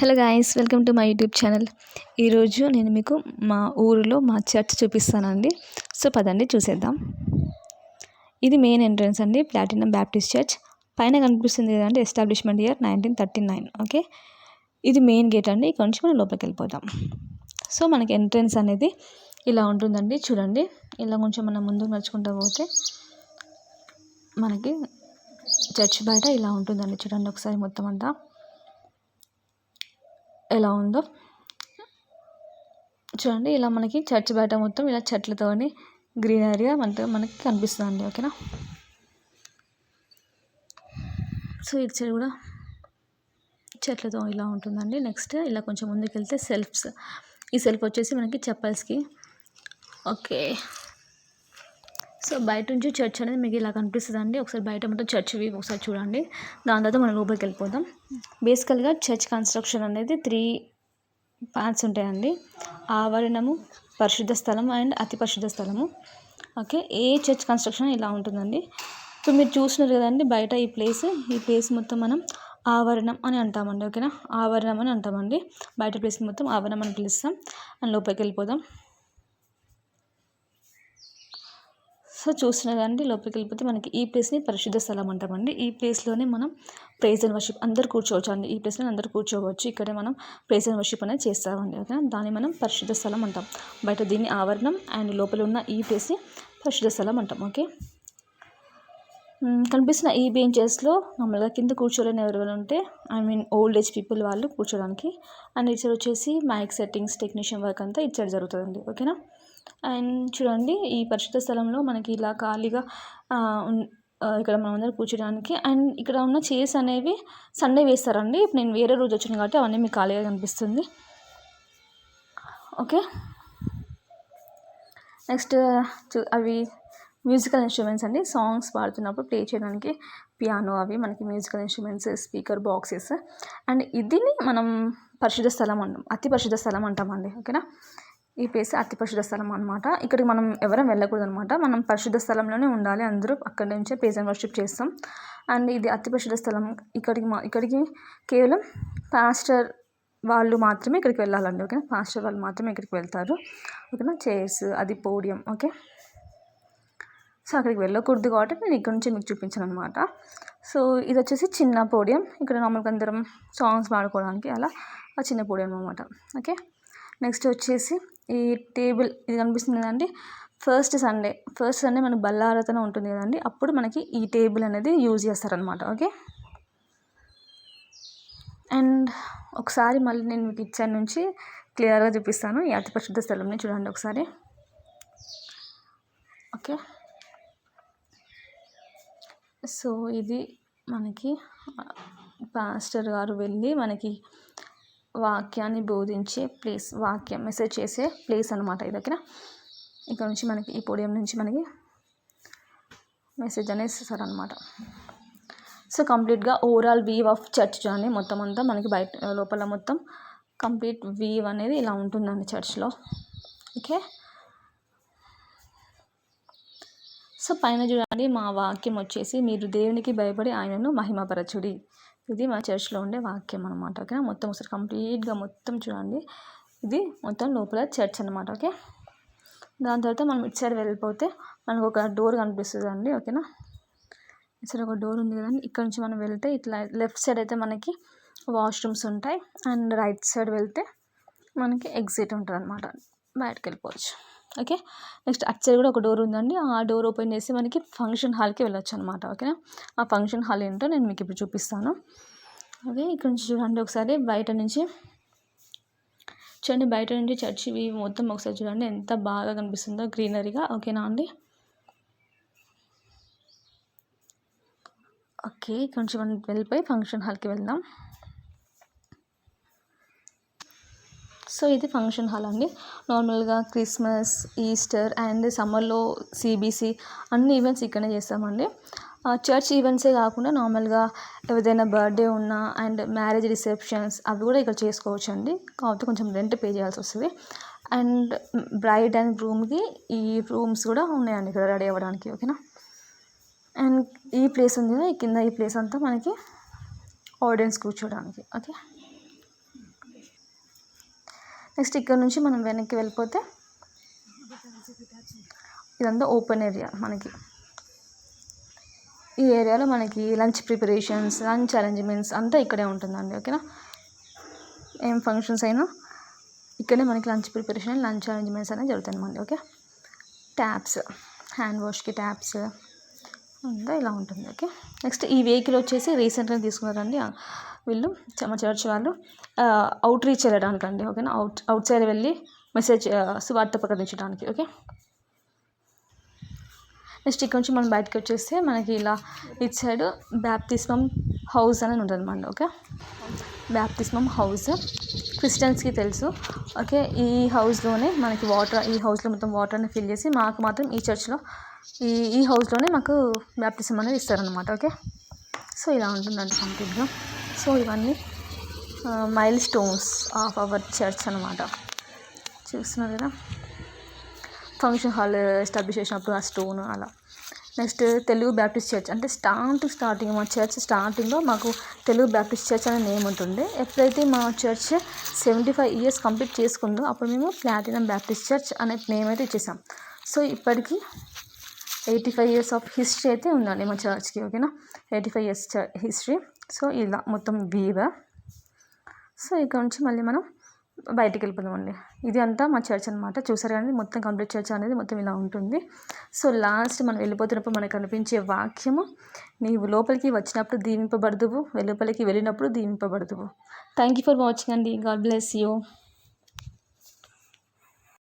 Hello guys, welcome to my YouTube channel. ఈరోజు నేను మీకు మా ఊరిలో మా చర్చ్ చూపిస్తానండి. సో పదండి చూసేద్దాం. ఇది మెయిన్ ఎంట్రన్స్ అండి, ప్లాటినం బ్యాప్టిస్ట్ చర్చ్. పైన కనిపిస్తుంది కదండి, ఎస్టాబ్లిష్మెంట్ ఇయర్ 1939. ఓకే, ఇది మెయిన్ గేట్ అండి. ఇక్కడ నుంచి మనం లోపలికి వెళ్ళిపోతాం. సో మనకి ఎంట్రన్స్ అనేది ఇలా ఉంటుందండి. చూడండి, ఇలా కొంచెం మనం ముందుకు నడుచుకుంటూ పోతే మనకి చర్చ్ బయట ఇలా ఉంటుందండి. చూడండి ఒకసారి మొత్తం అంతా ఎలా ఉందో చూడండి. ఇలా మనకి చర్చ్ బయట మొత్తం ఇలా చెట్లతోని గ్రీనరీగా మనకి కనిపిస్తుందండి. ఓకేనా, సో ఇటు సైడ్ కూడా చెట్లతో ఇలా ఉంటుందండి. నెక్స్ట్ ఇలా కొంచెం ముందుకు వెళ్తే సెల్ఫ్స్. ఈ సెల్ఫ్ వచ్చేసి మనకి చెప్పల్స్కి. ఓకే, సో బయట నుంచి చర్చ్ అనేది మీకు ఇలా కనిపిస్తుందండి. ఒకసారి బయట మొత్తం చర్చ్ వ్యూ ఒకసారి చూడండి. దాని తర్వాత మనం లోపలికి వెళ్ళిపోదాం. బేసికల్గా చర్చ్ కన్స్ట్రక్షన్ అనేది 3 పార్ట్స్ ఉంటాయండి. ఆవరణము, పరిశుద్ధ స్థలం అండ్ అతి పరిశుద్ధ స్థలము. ఓకే, ఏ చర్చ్ కన్స్ట్రక్షన్ ఇలా ఉంటుందండి. ఇప్పుడు మీరు చూసినారు కదండి బయట ఈ ప్లేస్ మొత్తం మనం ఆవరణం అని అంటామండి. ఓకేనా, ఆవరణం అని అంటామండి. బయట ప్లేస్ మొత్తం ఆవరణం అని పిలుస్తాం. అండ్ లోపలికి వెళ్ళిపోదాం. సో చూస్తున్నారు కదండి, లోపలికి వెళ్ళిపోతే మనకి ఈ ప్లేస్ని పరిశుద్ధ స్థలం అంటామండి. ఈ ప్లేస్లోనే మనం ప్రైజ్ అండ్ వర్షిప్ అందరు కూర్చోవచ్చు అండి. ఈ ప్లేస్లో అందరు కూర్చోవచ్చు. ఇక్కడే మనం ప్రైజ్ అండ్ వర్షిప్ అనేది చేస్తామండి. ఓకే, దాన్ని మనం పరిశుద్ధ స్థలం అంటాం. బయట దీన్ని ఆవరణం అండ్ లోపల ఉన్న ఈ ప్లేస్ని పరిశుద్ధ స్థలం అంటాం. ఓకే, కనిపిస్తున్న ఈ బెంచెస్లో మామూలుగా కింద కూర్చోలేని ఎవరైనా ఉంటే ఓల్డ్ ఏజ్ పీపుల్ వాళ్ళు కూర్చోడానికి. అండ్ ఇటు సైడ్ వచ్చేసి మైక్ సెట్టింగ్స్, టెక్నీషియన్ వర్క్ అంతా ఇటు సైడ్ జరుగుతుందండి. ఓకేనా, అండ్ చూడండి ఈ పరిశుద్ధ స్థలంలో మనకి ఇలా ఖాళీగా ఇక్కడ మనం అందరూ కూర్చోడానికి. అండ్ ఇక్కడ ఉన్న చైర్స్ అనేవి సండే వేస్తారండి. ఇప్పుడు నేను వేరే రోజు వచ్చాను కాబట్టి అవన్నీ మీకు ఖాళీగా కనిపిస్తుంది. ఓకే, నెక్స్ట్ అవి మ్యూజికల్ ఇన్స్ట్రుమెంట్స్ అండి. సాంగ్స్ పాడుతున్నప్పుడు ప్లే చేయడానికి పియానో, అవి మనకి musical instruments, speaker boxes. And ఇదిని మనం పరిశుద్ధ స్థలం అంటాం, అతి పరిశుద్ధ స్థలం అంటామండి. ఓకేనా, ఈ ప్లేస్ అతి పరిశుద్ధ స్థలం అనమాట. ఇక్కడికి మనం ఎవరం వెళ్ళకూడదు అనమాట. మనం పరిశుద్ధ స్థలంలోనే ఉండాలి. అందరూ అక్కడి నుంచే ప్రైజ్ అండ్ వర్షిప్ చేస్తాం. అండ్ ఇది అతి పరిశుద్ధ స్థలం. ఇక్కడికి కేవలం పాస్టర్ వాళ్ళు మాత్రమే ఇక్కడికి వెళ్ళాలండి. ఓకేనా, పాస్టర్ వాళ్ళు మాత్రమే ఇక్కడికి వెళ్తారు. ఓకేనా, చైర్స్, అది పోడియం. ఓకే, సో అక్కడికి వెళ్ళకూడదు కాబట్టి నేను ఇక్కడ నుంచి మీకు చూపించాను అనమాట. సో ఇది వచ్చేసి చిన్న పోడియం. ఇక్కడ నార్మల్గా అందరం సాంగ్స్ పాడుకోవడానికి అలా ఆ చిన్న పోడియం అనమాట. ఓకే, నెక్స్ట్ వచ్చేసి ఈ టేబుల్ ఇది కనిపిస్తుంది కదండి. ఫస్ట్ సండే మనకి బల్లారతన ఉంటుంది కదండి, అప్పుడు మనకి ఈ టేబుల్ అనేది యూజ్ చేస్తారనమాట. ఓకే, అండ్ ఒకసారి మళ్ళీ నేను మీకు కిచెన్ నుంచి క్లియర్గా చూపిస్తాను ఈ అతి పరిశుద్ధ స్థలంని. చూడండి ఒకసారి. ఓకే, సో ఇది మనకి పాస్టర్ గారు వెళ్ళి మనకి వాక్యాన్ని బోధించే ప్లేస్, వాక్యం మెసేజ్ చేసే ప్లేస్ అనమాట ఇది. ఓకేనా, ఇక్కడ నుంచి మనకి ఈ పోడియం నుంచి మనకి మెసేజ్ అనేది ఇస్తారనమాట. సో కంప్లీట్గా ఓవరాల్ వ్యూ ఆఫ్ చర్చ్ చూడండి. మొత్తం అంతా మనకి బయట లోపల మొత్తం కంప్లీట్ వ్యూ అనేది ఇలా ఉంటుందండి చర్చ్లో. ఓకే, సో పైన చూడండి మా వాక్యం వచ్చేసి, మీరు దేవునికి భయపడి ఆయనను మహిమపరచుడి. ఇది మా చర్చ్లో ఉండే వాక్యం అనమాట. ఓకే, మొత్తం ఒకసారి కంప్లీట్గా మొత్తం చూడండి. ఇది మొత్తం లోపల చర్చ్ అనమాట. ఓకే, దాని తర్వాత మనం ఇటు సైడ్ వెళ్ళిపోతే మనకు ఒక డోర్ కనిపిస్తుంది అండి. ఓకేనా, ఇటు సైడ్ ఒక డోర్ ఉంది కదండి. ఇక్కడ నుంచి మనం వెళ్తే ఇట్లా లెఫ్ట్ సైడ్ అయితే మనకి వాష్రూమ్స్ ఉంటాయి. అండ్ రైట్ సైడ్ వెళ్తే మనకి ఎగ్జిట్ ఉంటుంది అనమాట, బయటకు వెళ్ళిపోవచ్చు. ఓకే, నెక్స్ట్ అటు సైడ్ కూడా ఒక డోర్ ఉందండి. ఆ డోర్ ఓపెన్ చేసి మనకి ఫంక్షన్ హాల్కి వెళ్ళొచ్చు అనమాట. ఓకేనా, ఆ ఫంక్షన్ హాల్ ఏంటో నేను మీకు ఇప్పుడు చూపిస్తాను. ఓకే, ఇక్కడ నుంచి చూడండి ఒకసారి బయట నుంచి చూడండి. బయట నుంచి చర్చి మొత్తం ఒకసారి చూడండి ఎంత బాగా కనిపిస్తుందో గ్రీనరీగా. ఓకేనా అండి. ఓకే, ఇక్కడ నుంచి మనం వెళ్ళిపోయి ఫంక్షన్ హాల్కి వెళ్దాం. సో ఇది ఫంక్షన్ హాల్ అండి. నార్మల్గా క్రిస్మస్, ఈస్టర్ అండ్ సమ్మర్లో CBC అన్ని ఈవెంట్స్ ఇక్కడనే చేస్తామండి. చర్చ్ ఈవెంట్సే కాకుండా నార్మల్గా ఏదైనా బర్త్డే ఉన్నా అండ్ మ్యారేజ్ రిసెప్షన్స్ అవి కూడా ఇక్కడ చేసుకోవచ్చు అండి. కాకపోతే కొంచెం రెంట్ పే చేయాల్సి వస్తుంది. అండ్ బ్రైడ్ అండ్ గ్రూమ్కి ఈ రూమ్స్ కూడా ఉన్నాయండి ఇక్కడ రెడీ అవ్వడానికి. ఓకేనా, అండ్ ఈ ప్లేస్ ఉంది కదా, కింద ఈ ప్లేస్ అంతా మనకి ఆడియన్స్ కూర్చోడానికి. ఓకే, నెక్స్ట్ ఇక్కడ నుంచి మనం వెనక్కి వెళ్ళిపోతే ఇదంతా ఓపెన్ ఏరియా మనకి. ఈ ఏరియాలో మనకి లంచ్ ప్రిపరేషన్స్, లంచ్ అరేంజ్మెంట్స్ అంతా ఇక్కడే ఉంటుందండి. ఓకేనా, ఏం ఫంక్షన్స్ అయినా ఇక్కడే మనకి లంచ్ ప్రిపరేషన్, లంచ్ అరేంజ్మెంట్స్ అనేవి జరుగుతాయి అన్నమాట. ఓకే, ట్యాప్స్, హ్యాండ్ వాష్కి ట్యాప్స్ అంతా ఇలా ఉంటుంది. ఓకే, నెక్స్ట్ ఈ వెహికల్ వచ్చేసి రీసెంట్గా తీసుకున్నారండి వీళ్ళు, మా చర్చ్ వాళ్ళు, అవుట్ రీచ్ వెళ్ళడానికి అండి. ఓకేనా, అవుట్ సైడ్ వెళ్ళి మెసేజ్ సువార్త ప్రకటించడానికి. ఓకే, నెక్స్ట్ ఇక్కడ నుంచి మనం బయటకు వచ్చేస్తే మనకి ఇలా ఇటు సైడ్ బ్యాప్టిస్మం హౌస్ అని ఉంటుంది అన్నమాట. ఓకే, బ్యాప్టిస్మం హౌస్ క్రిస్టియన్స్కి తెలుసు. ఓకే, ఈ హౌస్లోనే మనకి వాటర్, ఈ హౌస్లో మొత్తం వాటర్ని ఫిల్ చేసి మాకు మాత్రం ఈ చర్చ్లో ఈ హౌస్లోనే మాకు బ్యాప్టిజం అనేది ఇస్తారనమాట. ఓకే, సో ఇలా ఉంటుందండి కంప్లీట్గా. సో ఇవన్నీ mile stones of our church అనమాట. చూస్తున్నారు కదా, ఫంక్షన్ హాల్ ఎస్టాబ్లిష్ చేసినప్పుడు ఆ స్టోన్ అలా. నెక్స్ట్ తెలుగు బ్యాప్టిస్ట్ చర్చ్ అంటే స్టార్టింగ్ మా చర్చ్ స్టార్టింగ్లో మాకు తెలుగు బ్యాప్టిస్ట్ చర్చ్ అనే నేమ్ ఉంటుంది. ఎప్పుడైతే మా చర్చ్ 75 years కంప్లీట్ చేసుకుందో అప్పుడు మేము ప్లాటినం బ్యాప్టిస్ట్ చర్చ్ అనే నేమ్ అయితే ఇచ్చేసాం. సో ఇప్పటికీ 85 years ఆఫ్ హిస్టరీ అయితే ఉందండి మా చర్చ్కి. ఓకేనా, 85 years హిస్టరీ. సో ఇలా మొత్తం వీవ్. సో ఇక్కడ నుంచి మళ్ళీ మనం బయటికి వెళ్ళిపోదామండి. ఇది అంతా మా చర్చ్ అనమాట. చూసారు కానీ మొత్తం కంప్లీట్ చర్చ్ అనేది మొత్తం ఇలా ఉంటుంది. సో లాస్ట్ మనం వెళ్ళిపోతున్నప్పుడు మనకు కనిపించే వాక్యము, నీవు లోపలికి వచ్చినప్పుడు దీవింపబడుదువు, వెలుపలికి వెళ్ళినప్పుడు దీవింపబడుదువు. థ్యాంక్ యూ ఫర్ వాచింగ్ అండి. God bless you.